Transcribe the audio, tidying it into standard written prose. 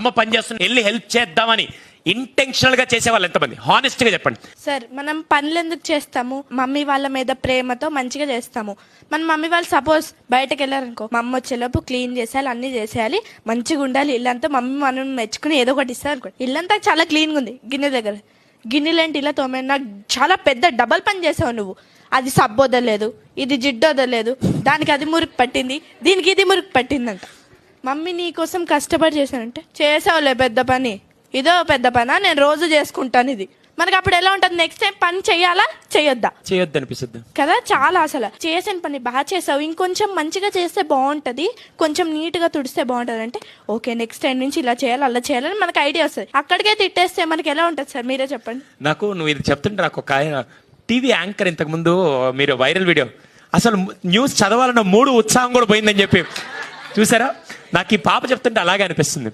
అమ్మ పని చేస్తుంది వెళ్ళి హెల్ప్ చేద్దామని ఇంటెన్షనల్ గా చేసే వాళ్ళు ఎంతమంది? హానెస్ట్ గా చెప్పండి సార్. మనం పనులు ఎందుకు చేస్తాము? మమ్మీ వాళ్ళ మీద ప్రేమతో మంచిగా చేస్తాము. మన మమ్మీ వాళ్ళు సపోజ్ బయటకు వెళ్ళారనుకో, మా అమ్మ వచ్చేలోపు క్లీన్ చేసేయాలి, అన్ని చేసేయాలి, మంచిగా ఉండాలి ఇల్లంతా. మమ్మీ మనం మెచ్చుకుని ఏదో ఒకటి ఇస్తారు అనుకో, ఇల్లంతా చాలా క్లీన్గా ఉంది, గిన్నె దగ్గర గిన్నెలేంటి ఇలా తోమే, నాకు చాలా పెద్ద డబల్ పని చేసావు నువ్వు. అది సబ్బు వదలలేదు, ఇది జిడ్డు వదలలేదు, దానికి అది మురికి పట్టింది, దీనికి ఇది మురికి పట్టిందంట. మమ్మీ నీ కోసం కష్టపడి చేశానంటే, చేసావులే పెద్ద పని, ఇదో పెద్ద పనా, నేను రోజు చేసుకుంటాను ఇది. మనకి అప్పుడు ఎలా ఉంటుంది? నెక్స్ట్ టైం పని చెయ్యాలా చేయొద్దా? చేయొద్దు అనిపిస్తుంది కదా. చాలా అసలు చేసిన పని బాగా చేసావు, ఇంకొంచెం మంచిగా చేస్తే బాగుంటది, కొంచెం నీట్ గా తుడిస్తే బాగుంటది అంటే ఓకే నెక్స్ట్ టైం నుంచి ఇలా చేయాలి అలా చేయాలని మనకు ఐడియా వస్తుంది. అక్కడికే తిట్టేస్తే మనకి ఎలా ఉంటుంది సార్? మీరే చెప్పండి. నాకు నువ్వు ఇది చెప్తుంటే నాకు ఒక టీవీ యాంకర్ ఇంతకు ముందు మీరు వైరల్ వీడియో అసలు న్యూస్ చదవాలన్న మూడు ఉత్సాహం కూడా పోయిందని చెప్పి చూసారా? నాకు ఈ పాప చెప్తుంటే అలాగే అనిపిస్తుంది.